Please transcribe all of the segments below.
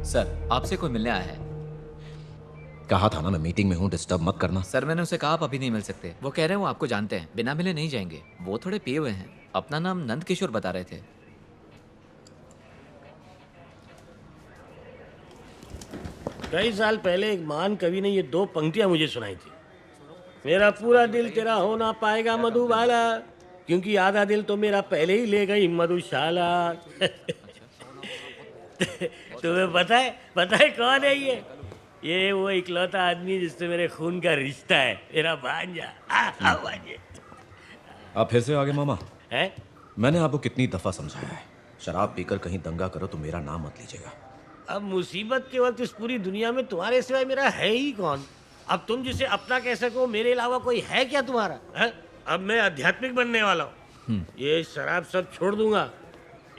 Sir, आपसे कोई मिलने आया है। कहा था ना मैं मीटिंग में हूँ, डिस्टर्ब मत करना। सर, मैंने उसे कहा आप अभी नहीं मिल सकते। वो कह रहे हैं वो आपको जानते हैं, बिना मिले नहीं जाएंगे। वो थोड़े पिए हुए हैं। अपना नाम नंद किशोर बता रहे थे। कई साल पहले एक महान कवि ने ये 2 पंक्तियां मुझे सुनाई थी। मेरा पूरा दिल तेरा हो ना पाएगा मधुबाला, क्योंकि आधा दिल तो मेरा पहले ही ले गई मधुशाला। तुम्हें पता है कौन है ये वो इकलौता आदमी जिससे मेरे खून का रिश्ता है, मेरा भांजा। भांजे। आप फिर से आगे मामा। है? मैंने आपको कितनी दफा समझाया है, शराब पीकर कहीं दंगा करो तो मेरा नाम मत लीजिएगा। अब मुसीबत के वक्त इस पूरी दुनिया में तुम्हारे सिवाय मेरा है ही कौन? अब तुम जिसे अपना कह सको, मेरे अलावा कोई है क्या तुम्हारा? है? अब मैं आध्यात्मिक बनने वाला हूँ। ये शराब सब छोड़ दूंगा।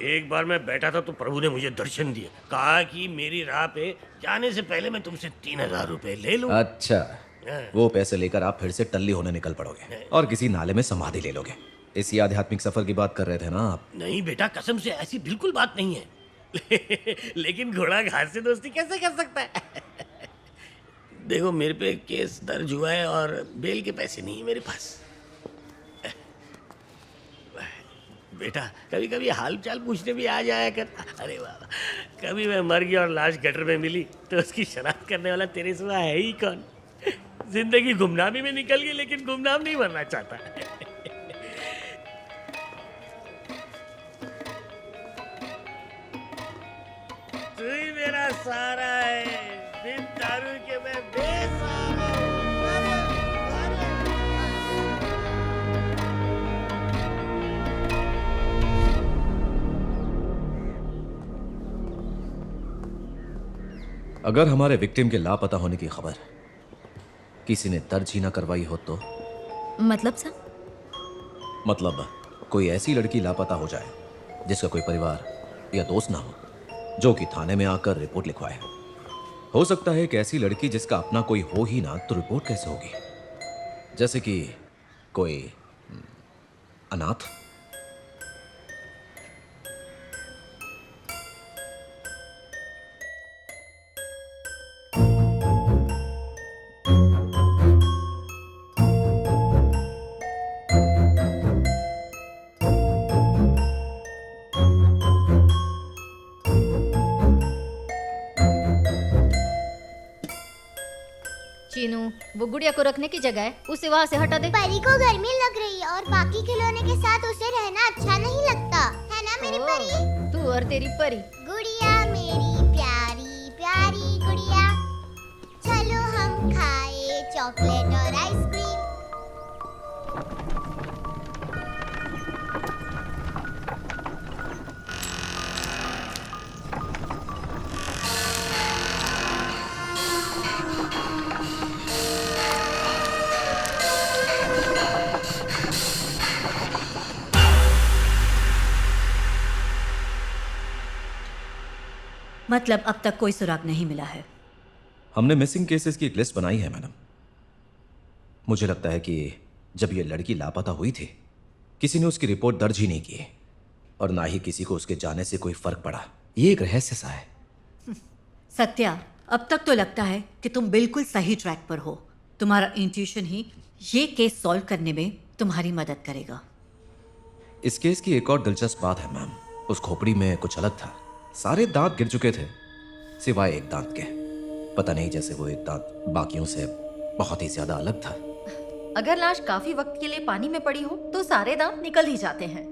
एक बार मैं बैठा था तो प्रभु ने मुझे दर्शन दिए, कहा कि मेरी राह पे जाने से पहले मैं तुमसे 3000 रुपए ले लूं। अच्छा, वो पैसे लेकर आप फिर से टल्ली होने निकल पड़ोगे और किसी नाले में समाधि ले लोगे। इसी आध्यात्मिक सफर की बात कर रहे थे ना आप? नहीं बेटा, कसम से ऐसी बिल्कुल बात नहीं है। लेकिन घोड़ा घास से दोस्ती कैसे कर सकता है? देखो, मेरे पे केस दर्ज हुआ है और बेल के पैसे नहीं है मेरे पास। बेटा, कभी कभी हाल चाल पूछने भी आ जाया कर। अरे वाह, कभी मैं मर गया और लाश गटर में मिली तो उसकी शनाख्त करने वाला तेरे सिवा है ही कौन? जिंदगी गुमनामी में निकल गई, लेकिन गुमनाम नहीं बनना चाहता। तू ही मेरा सहारा है, बिन दारू के मैं बेसहारा हूं। अगर हमारे विक्टिम के लापता होने की खबर किसी ने दर्ज ही ना करवाई हो तो? मतलब सर? मतलब कोई ऐसी लड़की लापता हो जाए जिसका कोई परिवार या दोस्त ना हो, जो कि थाने में आकर रिपोर्ट लिखवाए। हो सकता है एक ऐसी लड़की जिसका अपना कोई हो ही ना, तो रिपोर्ट कैसे होगी? जैसे कि कोई अनाथ। चीनू, वो गुड़िया को रखने की जगह है, उसे वहाँ से हटा दे। परी को गर्मी लग रही है और बाकी खिलौने के साथ उसे रहना अच्छा नहीं लगता, है ना मेरी परी? तू और तेरी परी। गुड़िया मेरी प्यारी प्यारी गुड़िया, चलो हम खाए चॉकलेट और आइसक्रीम। मतलब अब तक कोई सुराग नहीं मिला है? हमने मिसिंग केसेस की एक लिस्ट बनाई है मैडम। मुझे लगता है कि जब ये लड़की लापता हुई थी, किसी ने उसकी रिपोर्ट दर्ज ही नहीं की और ना ही किसी को उसके जाने से कोई फर्क पड़ा। ये एक रहस्य सा है। सत्या, अब तक तो लगता है कि तुम बिल्कुल सही ट्रैक पर हो। तुम्हारा इंट्यूशन ही ये केस सॉल्व करने में तुम्हारी मदद करेगा। इस केस की एक और दिलचस्प बात है मैम, उस खोपड़ी में कुछ अलग था। सारे दांत गिर चुके थे सिवाय एक दांत के। पता नहीं, जैसे वो एक दांत बाकियों से बहुत ही ज्यादा अलग था। अगर लाश काफी वक्त के लिए पानी में पड़ी हो तो सारे दांत निकल ही जाते हैं,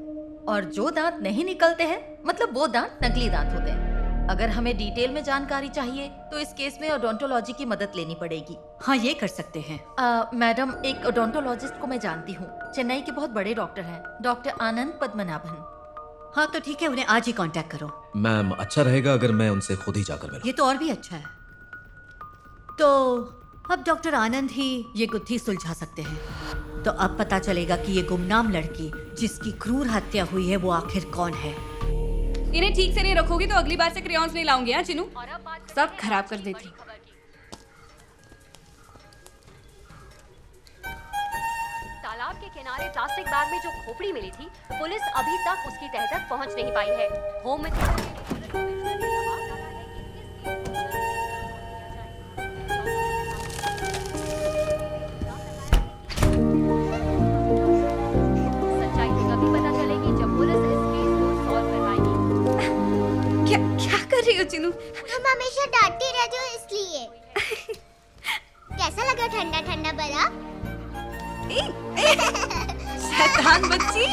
और जो दांत नहीं निकलते हैं मतलब वो दांत नकली दांत होते हैं। अगर हमें डिटेल में जानकारी चाहिए तो इस केस में ओडोंटोलॉजी की मदद लेनी पड़ेगी। हाँ, ये कर सकते हैं। मैडम, एक ओडोंटोलॉजिस्ट को मैं जानती हूँ, चेन्नई के बहुत बड़े डॉक्टर हैं, डॉक्टर आनंद पद्मनाभन। हाँ तो ठीक है, उन्हें आज ही कांटेक्ट करो। मैम, अच्छा रहेगा अगर मैं उनसे खुद ही जाकर मिलूं। ये तो और भी अच्छा है। तो अब डॉक्टर आनंद ही ये गुत्थी सुलझा सकते हैं। तो अब पता चलेगा कि ये गुमनाम लड़की जिसकी क्रूर हत्या हुई है वो आखिर कौन है। इन्हें ठीक से नहीं रखोगी तो अगली बार से क्रेयॉन्स नहीं लाऊंगी। हाँ चिनू, सब खराब कर देती। तालाब के किनारे प्लास्टिक बैग में जो खोपड़ी मिली थी, पुलिस अभी तक उसकी तह तक पहुंच नहीं पाई है। होम मिनिस्टर ने पुलिस को भेजने का दबाव डाला है कि रही हो चिनू? तुम हमेशा डांटती रहती हो इसलिए। कैसा लगा ठंडा ठंडा बर्फ? शैतान बच्ची।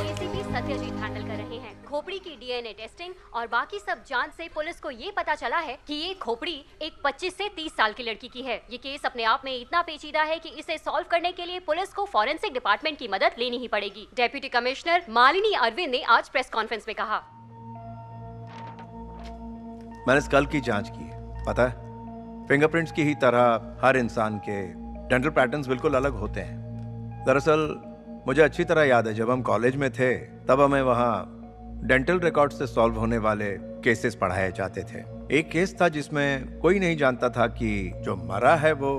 एसीपी सत्यजीत हैंडल कर रहे हैं खोपड़ी की डीएनए टेस्टिंग और बाकी सब जांच से पुलिस को ये पता चला है कि ये खोपड़ी एक 25 से 30 साल की लड़की की है। ये केस अपने आप में इतना पेचीदा है कि इसे सॉल्व करने के लिए पुलिस को फॉरेंसिक डिपार्टमेंट की मदद लेनी ही पड़ेगी। डेप्यूटी कमिश्नर मालिनी अरविंद ने आज प्रेस कॉन्फ्रेंस में कहा। मैंने स्कल की जांच की है, पता है फिंगरप्रिंट्स की ही तरह हर इंसान के डेंटल पैटर्न्स बिल्कुल अलग होते हैं। दरअसल मुझे अच्छी तरह याद है, जब हम कॉलेज में थे तब हमें वहाँ डेंटल रिकॉर्ड से सॉल्व होने वाले केसेस पढ़ाए जाते थे। एक केस था जिसमें कोई नहीं जानता था कि जो मरा है वो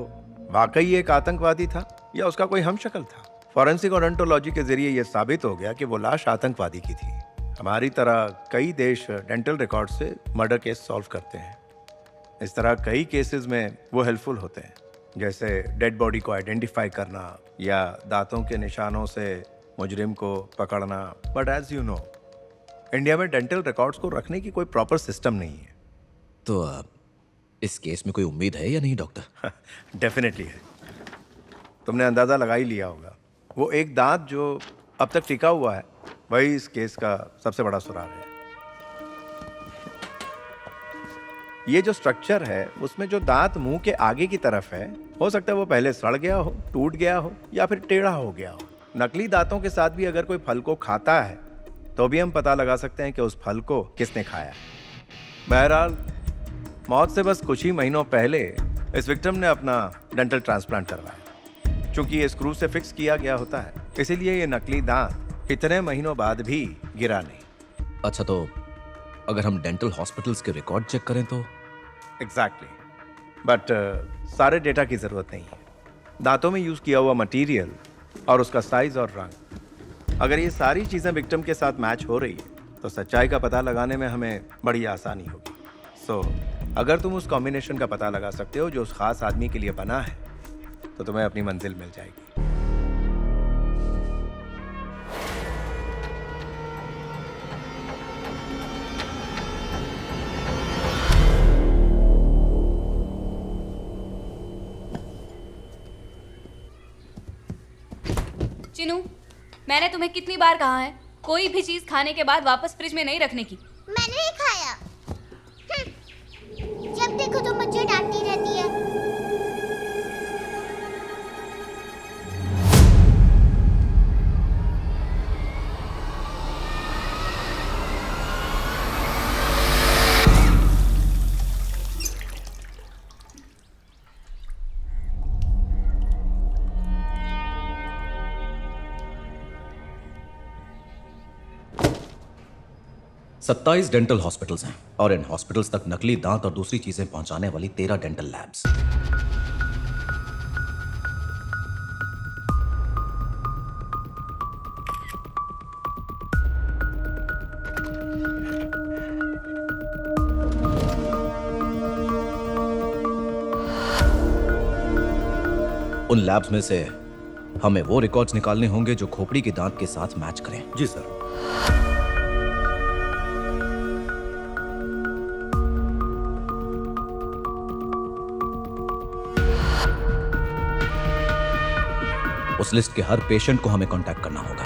वाकई एक आतंकवादी था या उसका कोई हमशक्ल था। फॉरेंसिक और ओडोंटोलॉजी के जरिए यह साबित हो गया कि वो लाश आतंकवादी की थी। हमारी तरह कई देश डेंटल रिकॉर्ड से मर्डर केस सॉल्व करते हैं। इस तरह कई केसेस में वो हेल्पफुल होते हैं, जैसे डेड बॉडी को आइडेंटिफाई करना या दांतों के निशानों से मुजरिम को पकड़ना। But as you know, India में डेंटल रिकॉर्ड्स को रखने की कोई प्रॉपर सिस्टम नहीं है। तो इस केस में कोई उम्मीद है या नहीं डॉक्टर? डेफिनेटली है। तुमने अंदाजा लगा ही लिया होगा, वो एक दांत जो अब तक टिका हुआ है वही इस केस का सबसे बड़ा सुराग है। ये जो स्ट्रक्चर है उसमें जो दांत मुंह के आगे की तरफ है, हो सकता है वो पहले सड़ गया हो, टूट गया हो या फिर टेढ़ा हो गया हो। नकली दांतों के साथ भी अगर कोई फल को खाता है तो भी हम पता लगा सकते हैं कि उस फल को किसने खाया है। बहरहाल मौत से बस कुछ ही महीनों पहले इस विक्टिम ने अपना डेंटल ट्रांसप्लांट करवाया। चूंकि ये स्क्रू से फिक्स किया गया होता है, इसीलिए ये नकली दांत इतने महीनों बाद भी गिरा नहीं। अच्छा, तो अगर हम डेंटल हॉस्पिटल्स के रिकॉर्ड चेक करें तो? एग्जैक्टली, बट सारे डेटा की जरूरत नहीं है। दांतों में यूज किया हुआ मटेरियल और उसका साइज और रंग, अगर ये सारी चीजें विक्टिम के साथ मैच हो रही है तो सच्चाई का पता लगाने में हमें बड़ी आसानी होगी। सो अगर तुम उस कॉम्बिनेशन का पता लगा सकते हो जो उस खास आदमी के लिए बना है तो तुम्हें अपनी मंजिल मिल जाएगी। चिनू, मैंने तुम्हें कितनी बार कहा है कोई भी चीज खाने के बाद वापस फ्रिज में नहीं रखने की। मैंने नहीं खाया। जब देखो तो मुझे डांटती रहती है। सत्ताईस डेंटल हॉस्पिटल्स हैं और इन हॉस्पिटल्स तक नकली दांत और दूसरी चीजें पहुंचाने वाली 13 डेंटल लैब्स। उन लैब्स में से हमें वो रिकॉर्ड्स निकालने होंगे जो खोपड़ी के दांत के साथ मैच करें। जी सर। उस लिस्ट के हर पेशेंट को हमें कांटेक्ट करना होगा।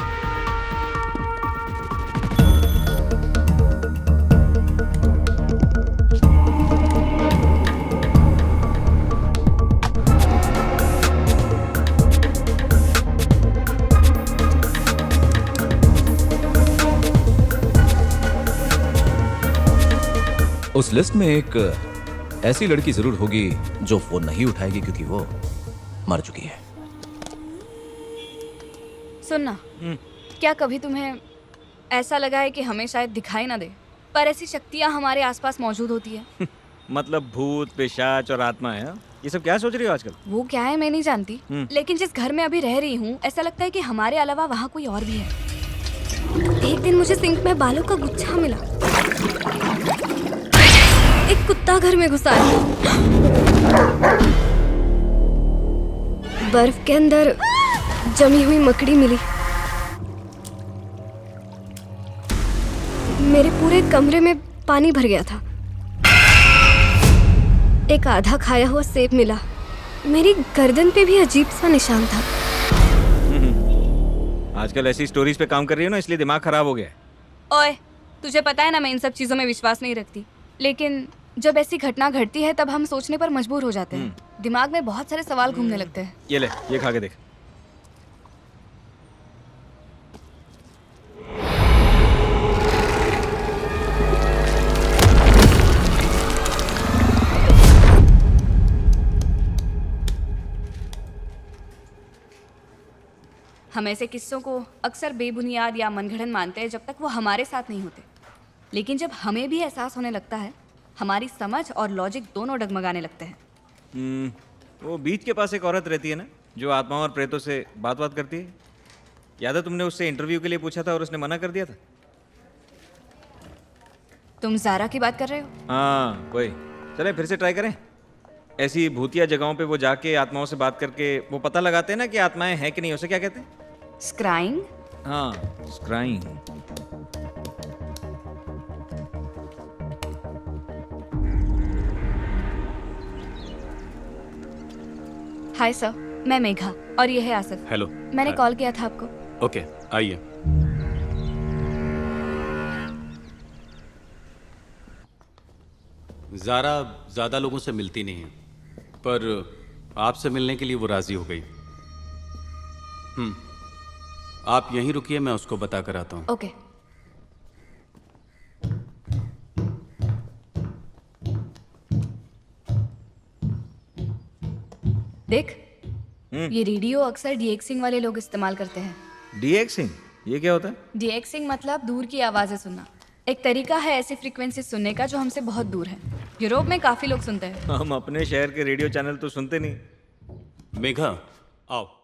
उस लिस्ट में एक ऐसी लड़की जरूर होगी जो फोन नहीं उठाएगी क्योंकि वो मर चुकी है। सुनना, क्या कभी तुम्हें ऐसा लगा है कि हमें शायद दिखाई ना दे पर ऐसी शक्तियाँ हमारे आसपास मौजूद होती है? मतलब भूत, पिशाच और आत्माएं, ये सब क्या सोच रही हो आजकल? वो क्या है मैं नहीं जानती, लेकिन जिस घर में अभी रह रही हूँ ऐसा लगता है कि हमारे अलावा वहाँ कोई और भी है। एक दिन मुझे सिंक में बालों का गुच्छा मिला। एक कुत्ता घर में घुसा है। बर्फ के अंदर जमी हुई मकड़ी मिली। मेरे पूरे कमरे में पानी भर गया था। एक आधा खाया हुआ सेब मिला। मेरी गर्दन पे भी अजीब सा निशान था। आजकल ऐसी स्टोरीज पे काम कर रही हो ना, इसलिए दिमाग खराब हो गया है। ओए, तुझे पता है ना मैं इन सब चीज़ों में विश्वास नहीं रखती, लेकिन जब ऐसी घटना घटती है तब हम सोचने पर मजबूर हो जाते हैं। दिमाग में बहुत सारे सवाल घूमने लगते हैं। ये ले, ये खा के देख। हम ऐसे किस्सों को अक्सर बेबुनियाद या मनगढ़ंत मानते हैं जब तक वो हमारे साथ नहीं होते, लेकिन जब हमें भी एहसास होने लगता है, हमारी समझ और लॉजिक दोनों डगमगाने लगते हैं। वो बीच के पास एक औरत रहती है ना, जो आत्माओं और प्रेतों से बात करती है। याद है तुमने उससे इंटरव्यू के लिए पूछा था और उसने मना कर दिया था? तुम ज़ारा की बात कर रहे हो? हाँ वही। चले फिर से ट्राई करें। ऐसी भूतिया जगहों पे वो जाके आत्माओं से बात करके वो पता लगाते हैं ना कि आत्माएं हैं कि नहीं। उसे क्या कहते हैं? स्क्राइंग? हाँ, स्क्राइंग। हाय सर, मैं मेघा और ये है आसिफ। हेलो। मैंने कॉल किया था आपको। ओके, आइए। ज़ारा ज़्यादा लोगों से मिलती नहीं है, पर आपसे मिलने के लिए वो राज़ी हो गई। आप यहीं रुकिए, मैं उसको बता कर आता हूँ। ओके। देख, ये रेडियो अक्सर डीएक्सिंग वाले लोग इस्तेमाल करते हैं। डीएक्सिंग? ये क्या होता है? डीएक्सिंग मतलब दूर की आवाज़ें सुनना। एक तरीका है ऐसी फ्रीक्वेंसी सुनने का जो हमसे बहुत दूर है। यूरोप में काफ़ी लोग सुनते हैं। हम अपने शहर के रेडियो चैनल तो सुनते नहीं। मेघा, आओ।